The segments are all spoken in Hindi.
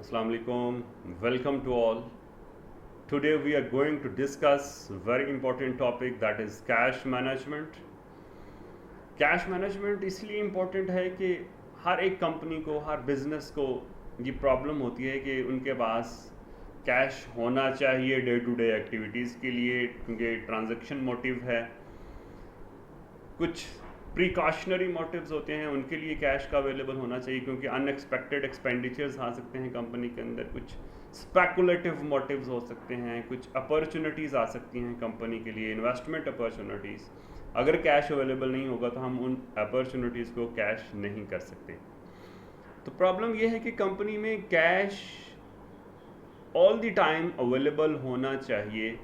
Assalamu alaikum. Welcome to all. Today we are going to discuss very important topic, that is cash management. Cash management इसलिए इम्पोर्टेंट है कि हर एक कंपनी को, हर बिजनेस को ये प्रॉब्लम होती है कि उनके पास कैश होना चाहिए डे टू डे एक्टिविटीज़ के लिए, क्योंकि ट्रांजैक्शन मोटिव है। कुछ प्रिकॉशनरी मोटिव्स होते हैं, उनके लिए कैश का अवेलेबल होना चाहिए, क्योंकि अनएक्सपेक्टेड एक्सपेंडिचर्स आ सकते हैं कंपनी के अंदर। कुछ स्पेकुलेटिव मोटिव्स हो सकते हैं, कुछ अपॉर्चुनिटीज़ आ सकती हैं कंपनी के लिए, इन्वेस्टमेंट अपॉर्चुनिटीज़। अगर कैश अवेलेबल नहीं होगा तो हम उन अपॉर्चुनिटीज़ को कैश नहीं कर सकते। तो प्रॉब्लम यह है कि कंपनी में cash all the time available होना चाहिए,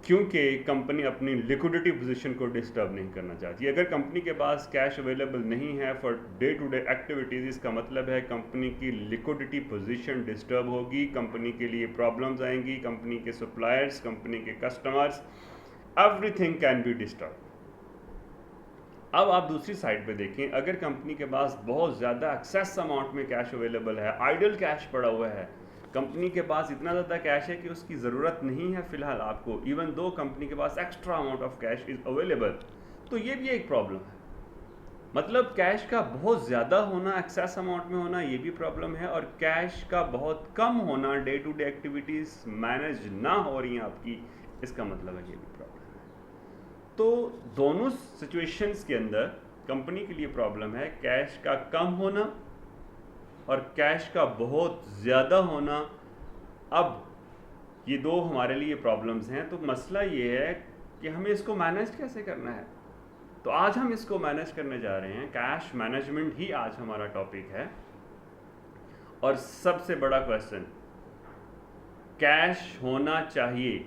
क्योंकि कंपनी अपनी लिक्विडिटी पोजीशन को डिस्टर्ब नहीं करना चाहती। अगर कंपनी के पास कैश अवेलेबल नहीं है for day to day activities, इसका मतलब है कंपनी की लिक्विडिटी पोजीशन डिस्टर्ब होगी, कंपनी के लिए प्रॉब्लम्स आएंगी, कंपनी के सप्लायर्स, कंपनी के customers, everything can be disturb. अब आप दूसरी साइड पे देखें, अगर कंपनी के पास बहुत ज़्यादा एक्सेस अमाउंट में कैश अवेलेबल है, आइडल कैश पड़ा हुआ है, कंपनी के पास इतना ज़्यादा कैश है कि उसकी ज़रूरत नहीं है फ़िलहाल आपको, इवन दो कंपनी के पास extra amount of cash is available, तो ये भी एक प्रॉब्लम है। मतलब कैश का बहुत ज़्यादा होना, एक्सेस अमाउंट में होना, ये भी प्रॉब्लम है, और कैश का बहुत कम होना, day to day activities manage ना हो रही हैं आपकी, इसका मतलब है ये भी प्रॉब्लम है। तो दोनों सिचुएशंस के अंदर कंपनी के लिए प्रॉब्लम है कैश का कम होना और कैश का बहुत ज़्यादा होना। अब ये दो हमारे लिए प्रॉब्लम्स हैं, तो मसला ये है कि हमें इसको मैनेज कैसे करना है। तो आज हम इसको मैनेज करने जा रहे हैं, कैश मैनेजमेंट ही आज हमारा टॉपिक है। और सबसे बड़ा क्वेश्चन, कैश होना चाहिए,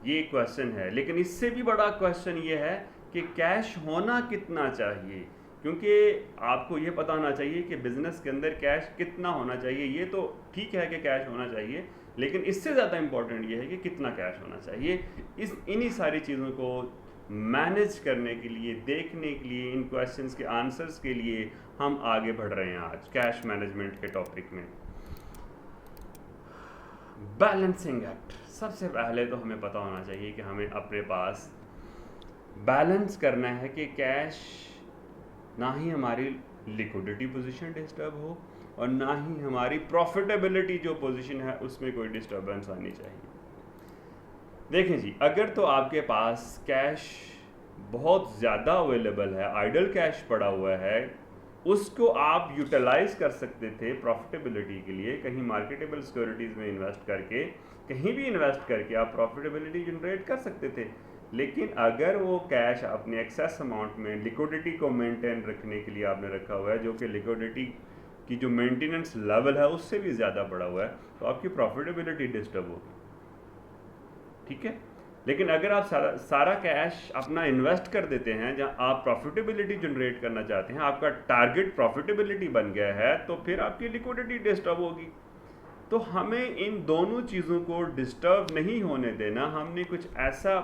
ये क्वेश्चन है, लेकिन इससे भी बड़ा क्वेश्चन ये है कि कैश होना कितना चाहिए, क्योंकि आपको ये पता होना चाहिए कि बिज़नेस के अंदर कैश कितना होना चाहिए। ये तो ठीक है कि कैश होना चाहिए, लेकिन इससे ज़्यादा इम्पोर्टेंट ये है कि कितना कैश होना चाहिए। इन्हीं सारी चीज़ों को मैनेज करने के लिए, देखने के लिए, इन क्वेश्चंस के आंसर्स के लिए हम आगे बढ़ रहे हैं आज कैश मैनेजमेंट के टॉपिक में। बैलेंसिंग एक्ट, सबसे पहले तो हमें पता होना चाहिए कि हमें अपने पास बैलेंस करना है कि कैश ना ही हमारी लिक्विडिटी पोजीशन डिस्टर्ब हो और ना ही हमारी प्रॉफिटेबिलिटी जो पोजीशन है उसमें कोई डिस्टर्बेंस आनी चाहिए। देखें जी, अगर तो आपके पास कैश बहुत ज़्यादा अवेलेबल है, आइडल कैश पड़ा हुआ है, उसको आप यूटिलाइज कर सकते थे प्रॉफिटेबिलिटी के लिए, कहीं मार्केटेबल सिक्योरिटीज़ में इन्वेस्ट करके, कहीं भी इन्वेस्ट करके आप प्रॉफिटेबिलिटी जनरेट कर सकते थे। लेकिन अगर वो कैश अपने एक्सेस अमाउंट में लिक्विडिटी को मेंटेन रखने के लिए आपने रखा हुआ है, जो कि लिक्विडिटी की जो मेंटेनेंस लेवल है उससे भी ज़्यादा बढ़ा हुआ है, तो आपकी प्रॉफिटेबिलिटी डिस्टर्ब होगी। ठीक है, लेकिन अगर आप सारा कैश अपना इन्वेस्ट कर देते हैं जहां आप प्रॉफिटेबिलिटी जनरेट करना चाहते हैं, आपका टारगेट प्रॉफिटेबिलिटी बन गया है, तो फिर आपकी लिक्विडिटी डिस्टर्ब होगी। तो हमें इन दोनों चीज़ों को डिस्टर्ब नहीं होने देना, हमने कुछ ऐसा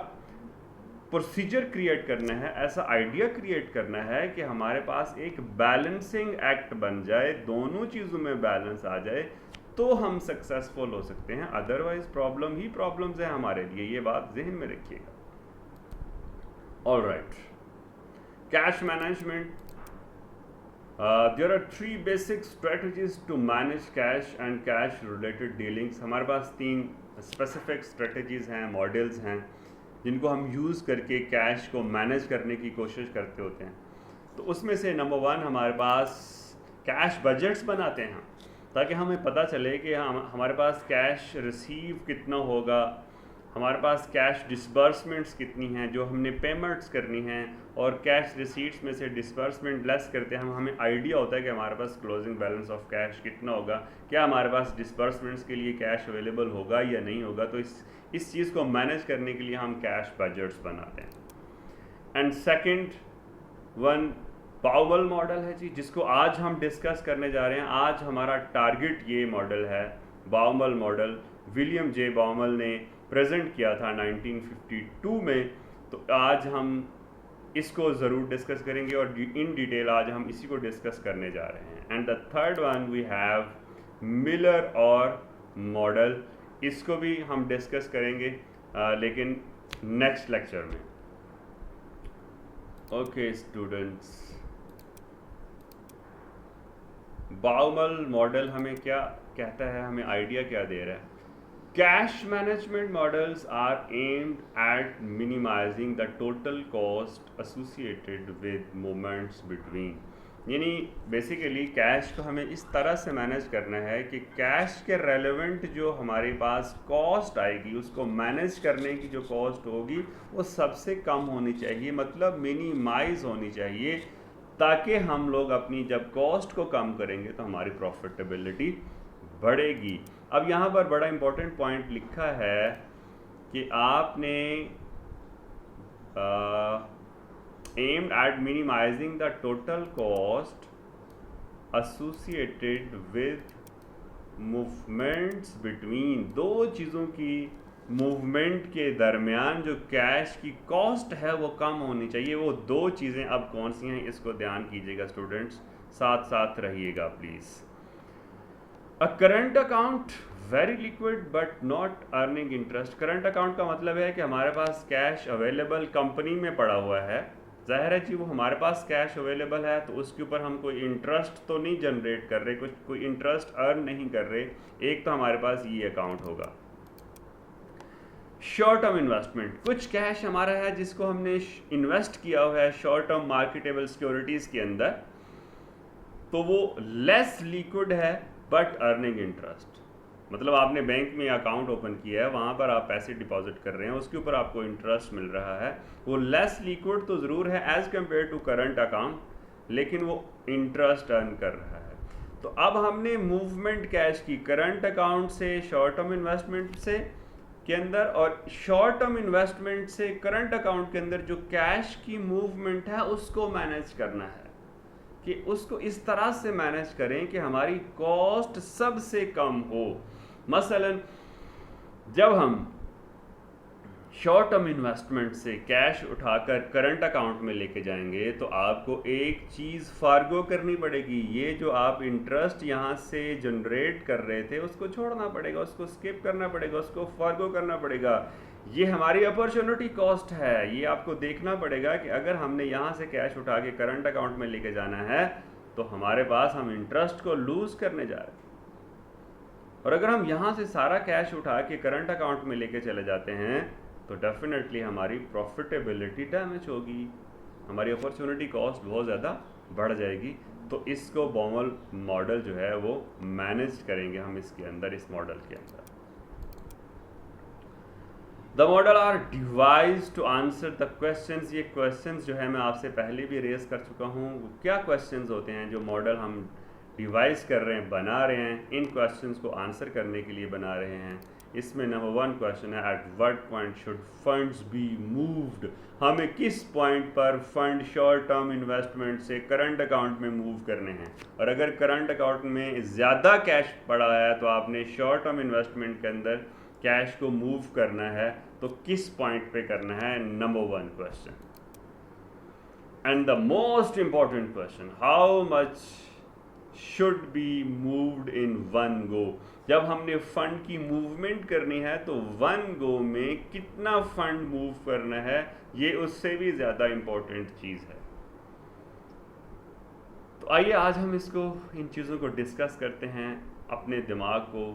प्रोसीजर क्रिएट करना है, ऐसा आइडिया क्रिएट करना है कि हमारे पास एक बैलेंसिंग एक्ट बन जाए, दोनों चीज़ों में बैलेंस आ जाए, तो हम सक्सेसफुल हो सकते हैं। अदरवाइज प्रॉब्लम ही प्रॉब्लम्स है हमारे लिए, ये बात जहन में रखिएगा। Alright, cash management, there are 3 basic strategies to manage cash and cash related dealings. हमारे पास 3 स्पेसिफिक स्ट्रेटजीज हैं, मॉडल्स हैं, जिनको हम यूज़ करके कैश को मैनेज करने की कोशिश करते होते हैं। तो उसमें से नंबर 1, हमारे पास कैश बजट्स बनाते हैं, ताकि हमें पता चले कि हमारे पास कैश रिसीव कितना होगा, हमारे पास कैश डिसबर्समेंट्स कितनी हैं जो हमने पेमेंट्स करनी हैं, और कैश रिसीट्स में से डिसबर्समेंट लेस करते हैं हमें आइडिया होता है कि हमारे पास क्लोजिंग बैलेंस ऑफ कैश कितना होगा, क्या हमारे पास डिसबर्समेंट्स के लिए कैश अवेलेबल होगा या नहीं होगा। तो इस चीज़ को मैनेज करने के लिए हम कैश बजट्स बनाते हैं। एंड सेकंड वन पाउवल मॉडल है जी, जिसको आज हम डिस्कस करने जा रहे हैं। आज हमारा टारगेट ये मॉडल है, Baumol model. William J Baumol ने प्रेजेंट किया था 1952 में। तो आज हम इसको ज़रूर डिस्कस करेंगे और इन डिटेल आज हम इसी को डिस्कस करने जा रहे हैं। And the third one we have Miller Orr model, इसको भी हम डिस्कस करेंगे लेकिन नेक्स्ट लेक्चर में। ओके स्टूडेंट्स, बाउमल मॉडल हमें क्या कहता है, हमें आइडिया क्या दे रहा है? Cash management models are aimed at minimising the total cost associated with movements between, यानी बेसिकली कैश को हमें इस तरह से मैनेज करना है कि कैश के रेलेवेंट जो हमारे पास कॉस्ट आएगी, उसको मैनेज करने की जो कॉस्ट होगी वो सबसे कम होनी चाहिए, मतलब मिनिमाइज होनी चाहिए, ताकि हम लोग अपनी जब कॉस्ट को कम करेंगे तो हमारी प्रॉफिटेबिलिटी बढ़ेगी। अब यहाँ पर बड़ा इंपॉर्टेंट पॉइंट लिखा है कि आपने aimed at minimizing the total cost associated with movements between, दो चीज़ों की मूवमेंट के दरमियान जो कैश की कॉस्ट है वो कम होनी चाहिए। वो दो चीज़ें अब कौन सी हैं, इसको ध्यान कीजिएगा स्टूडेंट्स, साथ साथ रहिएगा please. A current account very liquid but not earning interest. Current account का मतलब है कि हमारे पास कैश अवेलेबल कंपनी में पड़ा हुआ है, ज़ाहिर है जी वो हमारे पास कैश अवेलेबल है तो उसके ऊपर हम कोई इंटरेस्ट तो नहीं जनरेट कर रहे, कुछ कोई इंटरेस्ट अर्न नहीं कर रहे। एक तो हमारे पास ये अकाउंट होगा। शॉर्ट टर्म इन्वेस्टमेंट, कुछ कैश हमारा है जिसको हमने इन्वेस्ट किया हुआ है शॉर्ट टर्म मार्केटेबल सिक्योरिटीज़ के अंदर, तो वो लेस लिक्विड है बट अर्निंग इंटरेस्ट। मतलब आपने बैंक में अकाउंट ओपन किया है, वहाँ पर आप पैसे डिपॉजिट कर रहे हैं, उसके ऊपर आपको इंटरेस्ट मिल रहा है, वो लेस लिक्विड तो ज़रूर है as compare to current account, लेकिन वो इंटरेस्ट अर्न कर रहा है। तो अब हमने मूवमेंट कैश की करंट अकाउंट से शॉर्ट टर्म इन्वेस्टमेंट से के अंदर और शॉर्ट टर्म इन्वेस्टमेंट से करंट अकाउंट के अंदर जो कैश की मूवमेंट है उसको मैनेज करना है कि उसको इस तरह से मैनेज करें कि हमारी कॉस्ट सबसे कम हो। मसलन जब हम शॉर्ट टर्म इन्वेस्टमेंट से कैश उठाकर करंट अकाउंट में लेके जाएंगे तो आपको एक चीज़ फार्गो करनी पड़ेगी, ये जो आप इंटरेस्ट यहाँ से जनरेट कर रहे थे उसको छोड़ना पड़ेगा, उसको स्किप करना पड़ेगा, उसको फार्गो करना पड़ेगा। ये हमारी अपॉर्चुनिटी कॉस्ट है, ये आपको देखना पड़ेगा कि अगर हमने यहाँ से कैश उठा के करंट अकाउंट में लेके जाना है तो हमारे पास हम इंटरेस्ट को लूज़ करने जा रहे हैं, और अगर हम यहाँ से सारा कैश उठा के करंट अकाउंट में लेके चले जाते हैं तो डेफिनेटली हमारी प्रॉफिटेबिलिटी डैमेज होगी, हमारी अपॉर्चुनिटी कॉस्ट बहुत ज़्यादा बढ़ जाएगी। तो इसको बाउमल मॉडल जो है वो मैनेज करेंगे हम इसके अंदर, इस मॉडल के अंदर। The model are devise to answer the questions. ये क्वेश्चंस जो है मैं आपसे पहले भी रेज कर चुका हूँ। क्या क्वेश्चंस होते हैं जो मॉडल हम डिवाइस कर रहे हैं, बना रहे हैं, इन क्वेश्चंस को आंसर करने के लिए बना रहे हैं। इसमें नंबर 1 क्वेश्चन है, at what point should funds be moved. हमें किस पॉइंट पर फंड शॉर्ट टर्म इन्वेस्टमेंट से करंट अकाउंट में मूव करने हैं, और अगर करंट अकाउंट में ज़्यादा कैश पड़ा है तो आपने शॉर्ट टर्म इन्वेस्टमेंट के अंदर कैश को मूव करना है, तो किस पॉइंट पे करना है, number 1 question. And the most important question, how much should be moved in one go. जब हमने फंड की मूवमेंट करनी है तो वन गो में कितना फंड मूव करना है, ये उससे भी ज़्यादा इंपॉर्टेंट चीज़ है। तो आइए आज हम इसको, इन चीज़ों को डिस्कस करते हैं, अपने दिमाग को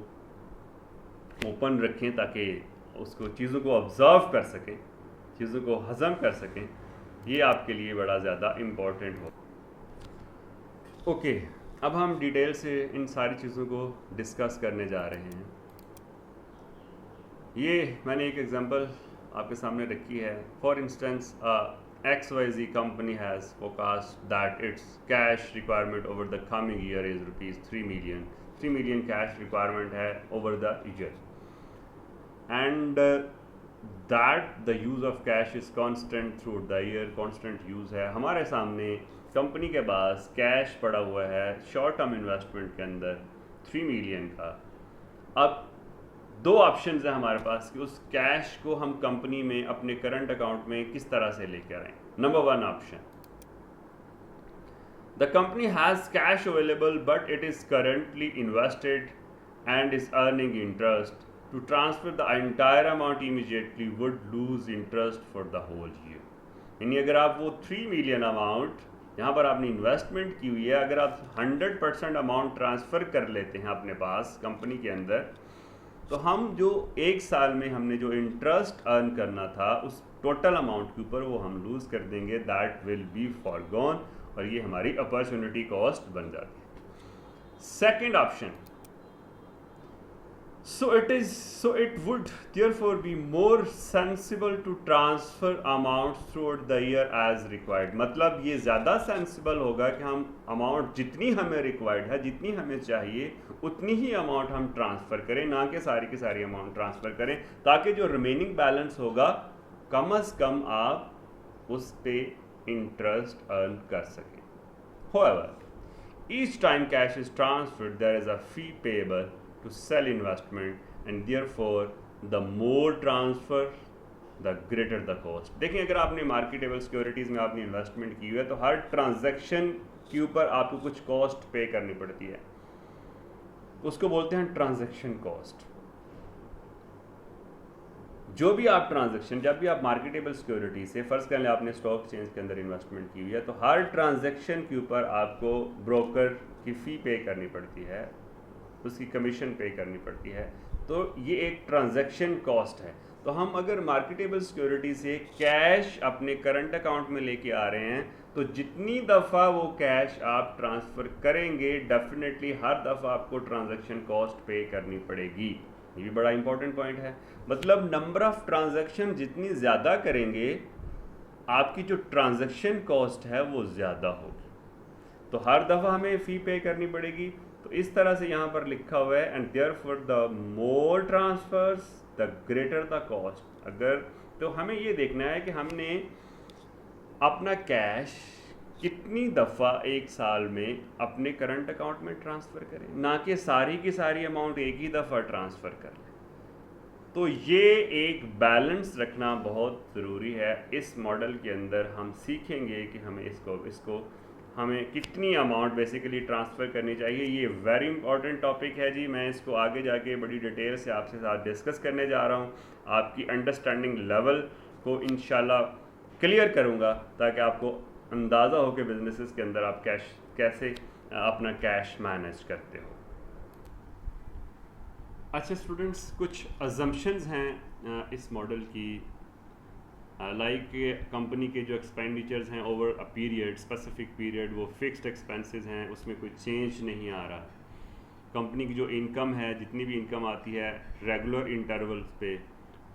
ओपन रखें ताकि उसको चीज़ों को ऑब्जर्व कर सकें, चीज़ों को हज़म कर सकें, ये आपके लिए बड़ा ज़्यादा इम्पॉर्टेंट हो। ओके, अब हम डिटेल से इन सारी चीज़ों को डिस्कस करने जा रहे हैं। ये मैंने एक एग्जांपल आपके सामने रखी है। For instance XYZ company has forecast that its cash requirement over the coming year is ₹3 million. 3 million cash requirement है over the year, and that the use of cash is constant through the year. Constant use है। हमारे सामने कंपनी के पास कैश पड़ा हुआ है शॉर्ट टर्म इन्वेस्टमेंट के अंदर 3 मिलियन का। अब 2 ऑप्शंस हैं हमारे पास कि उस कैश को हम कंपनी में अपने करंट अकाउंट में किस तरह से लेकर आएं। Number 1 option, The company has cash available, but it is currently invested and is earning interest. To transfer the entire amount immediately would lose interest for the whole year. यानी अगर आप वो 3 मिलियन अमाउंट यहाँ पर आपने इन्वेस्टमेंट की हुई है, अगर आप 100% अमाउंट ट्रांसफ़र कर लेते हैं अपने पास कंपनी के अंदर, तो हम जो एक साल में हमने जो इंटरेस्ट अर्न करना था उस टोटल अमाउंट के ऊपर वो हम लूज़ कर देंगे. दैट विल बी फॉरगॉन, और ये हमारी अपॉर्चुनिटी कॉस्ट बन जाती है. Second option, so it would therefore be more sensible to transfer amounts throughout the year as required. मतलब ये ज़्यादा सेंसिबल होगा कि हम अमाउंट जितनी हमें रिक्वायर्ड है, जितनी हमें चाहिए उतनी ही अमाउंट हम ट्रांसफ़र करें, ना कि सारी की सारी अमाउंट ट्रांसफ़र करें, ताकि जो रिमेनिंग बैलेंस होगा कम अज़ कम आप उस पे इंटरेस्ट अर्न कर सकें. However, each time cash is transferred there is a fee payable to sell investment, and therefore the more transfer the greater the cost. देखिए, अगर आपने मार्केटेबल सिक्योरिटीज़ में आपने इन्वेस्टमेंट की हुई है तो हर ट्रांजैक्शन के ऊपर आपको कुछ कॉस्ट पे करनी पड़ती है, उसको बोलते हैं ट्रांजैक्शन कॉस्ट. जो भी आप ट्रांजैक्शन, जब भी आप मार्केटेबल सिक्योरिटी से फ़र्ज़ कर लें आपने स्टॉक एक्सचेंज के अंदर इन्वेस्टमेंट की हुई है, तो हर ट्रांजैक्शन के ऊपर आपको ब्रोकर की फ़ी पे करनी पड़ती है, उसकी कमीशन पे करनी पड़ती है. तो ये एक ट्रांजैक्शन कॉस्ट है. तो हम अगर मार्केटेबल सिक्योरिटी से कैश अपने करंट अकाउंट में लेके आ रहे हैं, तो जितनी दफ़ा वो कैश आप ट्रांसफ़र करेंगे डेफिनेटली हर दफ़ा आपको ट्रांजैक्शन कॉस्ट पे करनी पड़ेगी. ये भी बड़ा इंपॉर्टेंट पॉइंट है. मतलब नंबर ऑफ़ ट्रांजैक्शन जितनी ज़्यादा करेंगे आपकी जो ट्रांजैक्शन कॉस्ट है वो ज़्यादा होगी, तो हर दफ़ा हमें फ़ी पे करनी पड़ेगी. तो इस तरह से यहाँ पर लिखा हुआ है, and therefore the more transverse the greater the cost. अगर तो हमें ये देखना है कि हमने अपना कैश कितनी दफ़ा एक साल में अपने करंट अकाउंट में ट्रांसफ़र करें, ना कि सारी की सारी अमाउंट एक ही दफ़ा ट्रांसफ़र कर लें. तो ये एक बैलेंस रखना बहुत ज़रूरी है. इस मॉडल के अंदर हम सीखेंगे कि हमें इसको हमें कितनी अमाउंट बेसिकली ट्रांसफ़र करनी चाहिए. ये वेरी इंपॉर्टेंट टॉपिक है जी. मैं इसको आगे जाके बड़ी डिटेल से आपसे साथ डिस्कस करने जा रहा हूँ. आपकी अंडरस्टैंडिंग लेवल को इंशाल्लाह क्लियर करूँगा, ताकि आपको अंदाज़ा हो कि बिजनेसेस के अंदर आप कैसे अपना कैश मैनेज करते हो. अच्छा स्टूडेंट्स, कुछ अजम्पशंस हैं इस मॉडल की, लाइक कंपनी के जो एक्सपेंडिचर्स हैं over a period, specific period, वो फिक्स्ड एक्सपेंसेस हैं, उसमें कोई चेंज नहीं आ रहा. कंपनी की जो इनकम है, जितनी भी इनकम आती है रेगुलर इंटरवल्स पे,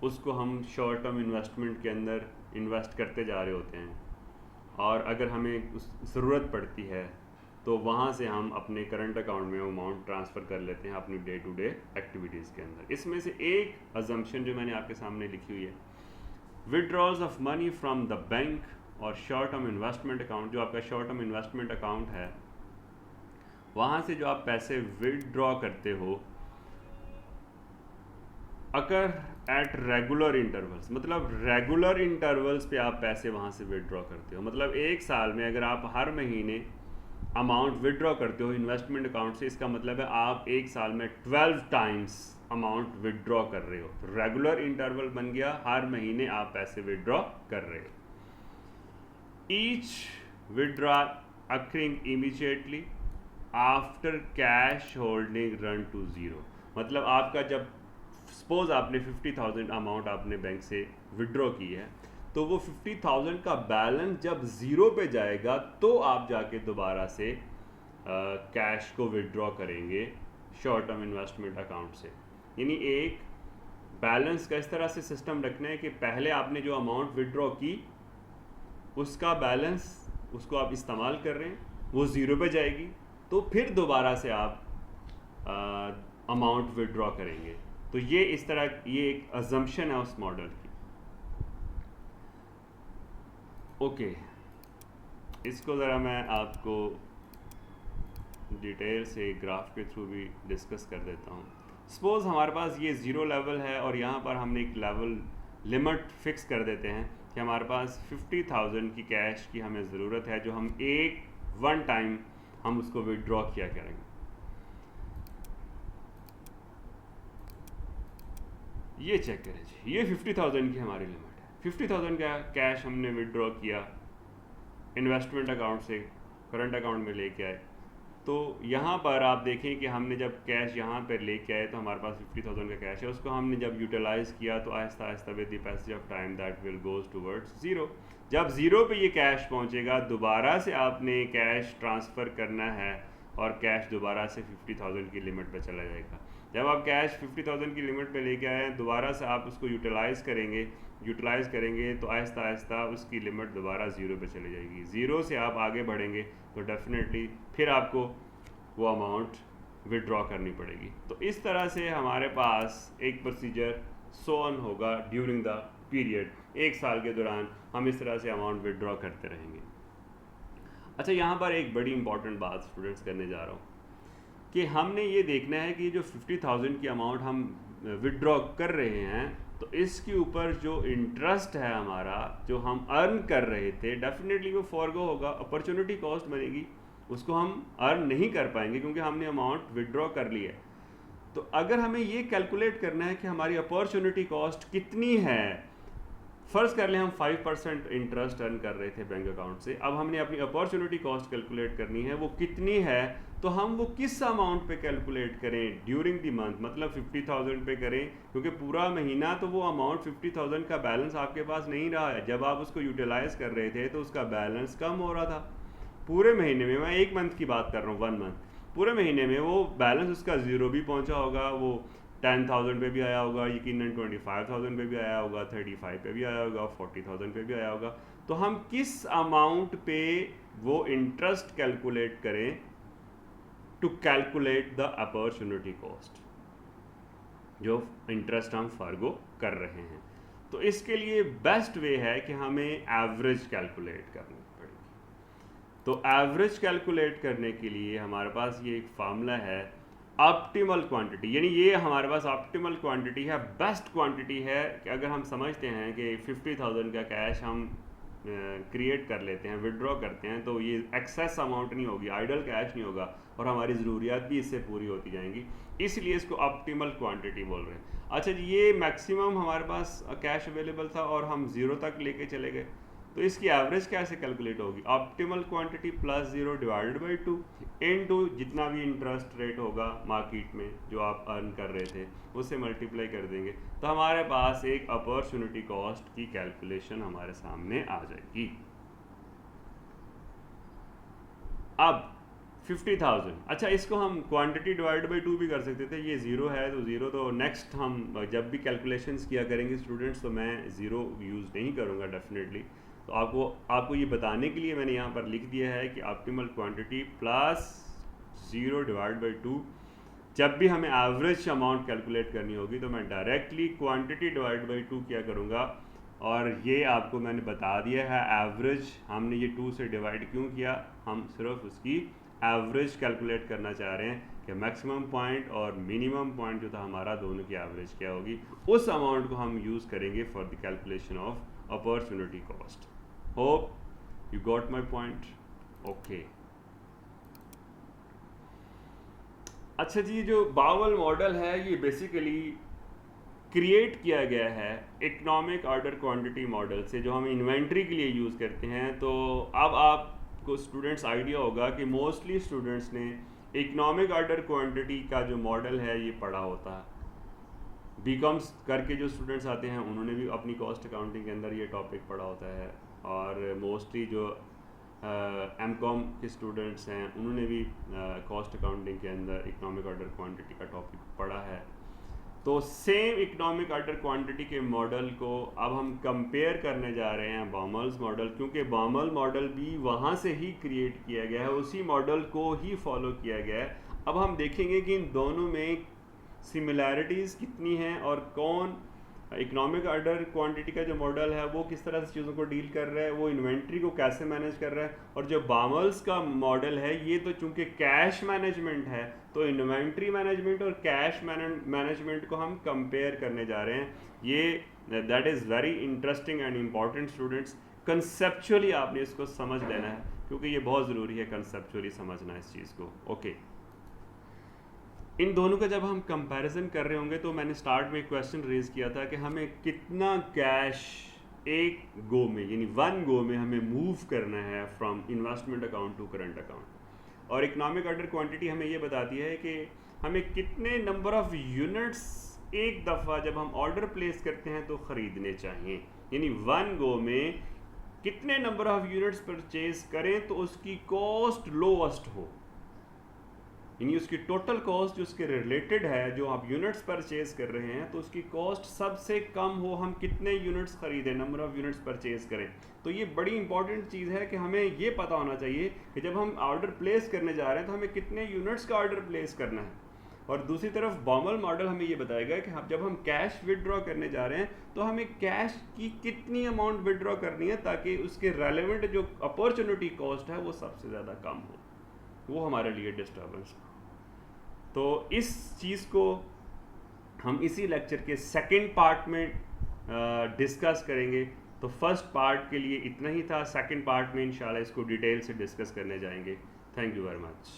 उसको हम शॉर्ट टर्म इन्वेस्टमेंट के अंदर इन्वेस्ट करते जा रहे होते हैं, और अगर हमें ज़रूरत पड़ती है तो वहाँ से हम अपने करंट अकाउंट में अमाउंट ट्रांसफ़र कर लेते हैं अपनी डे टू डे एक्टिविटीज़ के अंदर. इसमें से एक अजम्पशन जो मैंने आपके सामने लिखी हुई है, withdrawals of money from the bank और शॉर्ट टर्म इन्वेस्टमेंट अकाउंट. जो आपका शॉर्ट टर्म इन्वेस्टमेंट अकाउंट है, वहाँ से जो आप पैसे विड्रॉ करते हो, अगर एट रेगुलर इंटरवल्स, मतलब रेगुलर इंटरवल्स पे आप पैसे वहाँ से विड्रॉ करते हो, मतलब एक साल में अगर आप हर महीने अमाउंट विड्रॉ करते हो इन्वेस्टमेंट अकाउंट से, इसका मतलब है आप एक साल में 12 टाइम्स अमाउंट विड्रॉ कर रहे हो. तो रेगुलर इंटरवल बन गया, हर महीने आप पैसे विड्रॉ कर रहे हो. Each withdraw occurring immediately after cash holding run to zero. मतलब आपका जब सपोज आपने 50,000 अमाउंट आपने बैंक से विड्रॉ की है, तो वो 50,000 का बैलेंस जब ज़ीरो पे जाएगा तो आप जाके दोबारा से कैश को विड्रॉ करेंगे शॉर्ट टर्म इन्वेस्टमेंट अकाउंट से. यानी एक बैलेंस का इस तरह से सिस्टम रखना है कि पहले आपने जो अमाउंट विड्रॉ की उसका बैलेंस, उसको आप इस्तेमाल कर रहे हैं, वो ज़ीरो पे जाएगी, तो फिर दोबारा से आप अमाउंट विड्रॉ करेंगे. तो ये इस तरह, ये एक अजम्पशन है उस मॉडल की. ओके, इसको ज़रा मैं आपको डिटेल से ग्राफ के थ्रू भी डिस्कस कर देता हूँ. सपोज़ हमारे पास ये ज़ीरो लेवल है और यहाँ पर हमने एक लेवल लिमिट फ़िक्स कर देते हैं कि हमारे पास 50,000 की कैश की हमें ज़रूरत है, जो हम एक वन टाइम हम उसको विड्रॉ किया करेंगे। ये चेक करें जी, ये 50,000 की हमारी लिमिट है। 50,000 का कैश हमने विड्रॉ किया इन्वेस्टमेंट अकाउंट से करंट अकाउंट में लेके आए। तो यहाँ पर आप देखें कि हमने जब कैश यहाँ पर लेके आए तो हमारे पास 50,000 का कैश है, उसको हमने जब यूटिलाइज़ किया तो Aahista Aahista with the passage of time that will goes towards zero. जब ज़ीरो पे ये कैश पहुँचेगा दोबारा से आपने कैश ट्रांसफ़र करना है और कैश दोबारा से 50,000 की लिमिट पे चला जाएगा। जब आप कैश 50,000 की लिमिट पे लेके आए दोबारा से आप उसको यूटिलाइज़ करेंगे तो आहिस्ता आहिस्ता उसकी लिमिट दोबारा ज़ीरो पे चली जाएगी। ज़ीरो से आप आगे बढ़ेंगे तो डेफिनेटली फिर आपको वो अमाउंट विड्रॉ करनी पड़ेगी। तो इस तरह से हमारे पास एक प्रोसीजर सो ऑन होगा ड्यूरिंग द पीरियड। एक साल के दौरान हम इस तरह से अमाउंट विड्रॉ करते रहेंगे। अच्छा, यहाँ पर एक बड़ी इंपॉर्टेंट बात स्टूडेंट्स करने जा रहा हूँ कि हमने ये देखना है कि जो 50,000 की अमाउंट हम विड्रॉ कर रहे हैं तो इसके ऊपर जो इंटरेस्ट है हमारा जो हम अर्न कर रहे थे डेफिनेटली वो फॉरगो होगा, अपॉर्चुनिटी कॉस्ट बनेगी, उसको हम अर्न नहीं कर पाएंगे क्योंकि हमने अमाउंट विड्रॉ कर लिया है। तो अगर हमें ये कैलकुलेट करना है कि हमारी अपॉर्चुनिटी कॉस्ट कितनी है, फ़र्ज़ कर लें हम 5% इंटरेस्ट अर्न कर रहे थे बैंक अकाउंट से, अब हमने अपनी अपॉर्चुनिटी कॉस्ट कैलकुलेट करनी है वो कितनी है, तो हम वो किस अमाउंट पे कैलकुलेट करें ड्यूरिंग द मंथ, मतलब 50,000 पे करें क्योंकि पूरा महीना तो वो अमाउंट 50,000 का बैलेंस आपके पास नहीं रहा है। जब आप उसको यूटिलाइज़ कर रहे थे तो उसका बैलेंस कम हो रहा था। पूरे महीने में, मैं एक मंथ की बात कर रहा हूँ, 1 मंथ, पूरे महीने में वो बैलेंस उसका ज़ीरो भी पहुँचा होगा, वो 10,000 पे भी आया होगा, यकीनन 25,000 पे भी आया होगा, 35 पे भी आया होगा, 40,000 पे भी आया होगा। तो हम किस अमाउंट पे वो इंटरेस्ट कैलकुलेट करें to calculate the opportunity cost, जो इंटरेस्ट हम फॉरगो कर रहे हैं। तो इसके लिए बेस्ट वे है कि हमें एवरेज कैलकुलेट करनी पड़ेगी। तो एवरेज कैलकुलेट करने के लिए हमारे पास ये एक फार्मूला है ऑप्टिमल क्वांटिटी, यानी ये हमारे पास ऑप्टिमल क्वांटिटी है, बेस्ट क्वांटिटी है कि अगर हम समझते हैं कि 50,000 का कैश हम क्रिएट कर लेते हैं, विड्रॉ करते हैं, तो ये एक्सेस अमाउंट नहीं होगी, आइडल कैश नहीं होगा और हमारी ज़रूरियात भी इससे पूरी होती जाएंगी, इसलिए इसको ऑप्टिमल क्वांटिटी बोल रहे हैं। अच्छा जी, ये मैक्सिमम हमारे पास कैश अवेलेबल था और हम ज़ीरो तक लेके चले गए, तो इसकी एवरेज कैसे कैलकुलेट होगी? Optimal quantity plus 0 divided by 2 into जितना भी इंटरेस्ट रेट होगा मार्केट में जो आप अर्न कर रहे थे उससे मल्टीप्लाई कर देंगे, तो हमारे पास एक अपॉर्चुनिटी कॉस्ट की कैलकुलेशन हमारे सामने आ जाएगी। अब 50,000, अच्छा इसको हम क्वांटिटी डिवाइड बाई 2 भी कर सकते थे, ये ज़ीरो है तो ज़ीरो, तो नेक्स्ट हम जब भी कैलकुलेशंस किया करेंगे स्टूडेंट्स तो मैं ज़ीरो यूज़ नहीं करूँगा डेफिनेटली। तो आपको ये बताने के लिए मैंने यहाँ पर लिख दिया है कि optimal quantity plus 0 divide by 2, जब भी हमें एवरेज अमाउंट कैलकुलेट करनी होगी तो मैं डायरेक्टली क्वांटिटी डिवाइड बाई 2 किया करूँगा। और ये आपको मैंने बता दिया है एवरेज हमने ये 2 से डिवाइड क्यों किया, हम सिर्फ उसकी एवरेज कैलकुलेट करना चाह रहे हैं कि मैक्सिमम पॉइंट और मिनिमम पॉइंट जो था हमारा दोनों की एवरेज क्या होगी, उस अमाउंट को हम यूज़ करेंगे for the calculation of opportunity cost. Hope you got my point, okay. अच्छा जी, जो बावल मॉडल है ये बेसिकली क्रिएट किया गया है इकोनॉमिक ऑर्डर क्वांटिटी मॉडल से, जो हम इन्वेंट्री के लिए यूज़ करते हैं। तो अब आपको स्टूडेंट्स आइडिया होगा कि मोस्टली स्टूडेंट्स ने इकोनॉमिक ऑर्डर क्वांटिटी का जो मॉडल है ये पढ़ा होता है। बीकॉम्स करके जो स्टूडेंट्स आते हैं उन्होंने भी अपनी कॉस्ट अकाउंटिंग के अंदर ये टॉपिक पढ़ा होता है, और मोस्टली जो एमकॉम के स्टूडेंट्स हैं उन्होंने भी कॉस्ट अकाउंटिंग के अंदर इकोनॉमिक ऑर्डर क्वांटिटी का टॉपिक पढ़ा है। तो सेम इकोनॉमिक ऑर्डर क्वांटिटी के मॉडल को अब हम कंपेयर करने जा रहे हैं बाउमल्स मॉडल, क्योंकि बाउमल मॉडल भी वहाँ से ही क्रिएट किया गया है, उसी मॉडल को ही फॉलो किया गया है। अब हम देखेंगे कि इन दोनों में सिमिलैरिटीज़ कितनी हैं और कौन इकोनॉमिक ऑर्डर क्वांटिटी का जो मॉडल है वो किस तरह से चीज़ों को डील कर रहा है, वो इन्वेंट्री को कैसे मैनेज कर रहा है, और जो बाउमल्स का मॉडल है ये तो चूंकि कैश मैनेजमेंट है तो इन्वेंट्री मैनेजमेंट और कैश मैनेजमेंट को हम कंपेयर करने जा रहे हैं। ये that is very interesting and important students, conceptually आपने इसको समझ लेना है क्योंकि ये बहुत ज़रूरी है कंसेप्चुअली समझना इस चीज़ को। ओके, इन दोनों का जब हम कंपैरिजन कर रहे होंगे तो मैंने स्टार्ट में एक क्वेश्चन रेज किया था कि हमें कितना कैश एक गो में, यानी वन गो में हमें मूव करना है from investment account to current account. और इकोनॉमिक ऑर्डर क्वांटिटी हमें ये बताती है कि हमें कितने नंबर ऑफ यूनिट्स एक दफ़ा जब हम ऑर्डर प्लेस करते हैं तो ख़रीदने चाहिए, यानी वन गो में कितने नंबर ऑफ यूनिट्स परचेज करें तो उसकी कॉस्ट लोवेस्ट हो, यानी उसकी टोटल कॉस्ट जो उसके रिलेटेड है, जो आप यूनिट्स परचेज कर रहे हैं तो उसकी कॉस्ट सबसे कम हो। हम कितने यूनिट्स खरीदें, नंबर ऑफ यूनिट्स परचेज करें। तो ये बड़ी इंपॉर्टेंट चीज़ है कि हमें ये पता होना चाहिए कि जब हम ऑर्डर प्लेस करने जा रहे हैं तो हमें कितने यूनिट्स का ऑर्डर प्लेस करना है। और दूसरी तरफ बॉमल मॉडल हमें ये बताएगा कि जब हम कैश विदड्रॉ करने जा रहे हैं तो हमें कैश की कितनी अमाउंट विदड्रॉ करनी है ताकि उसके रेलेवेंट जो अपॉर्चुनिटी कॉस्ट है वो सबसे ज़्यादा कम हो, वो हमारे लिए डिस्टर्बेंस हो। तो इस चीज़ को हम इसी लेक्चर के सेकंड पार्ट में डिस्कस करेंगे। तो फर्स्ट पार्ट के लिए इतना ही था, सेकंड पार्ट में इंशाल्लाह इसको डिटेल से डिस्कस करने जाएंगे। Thank you very much.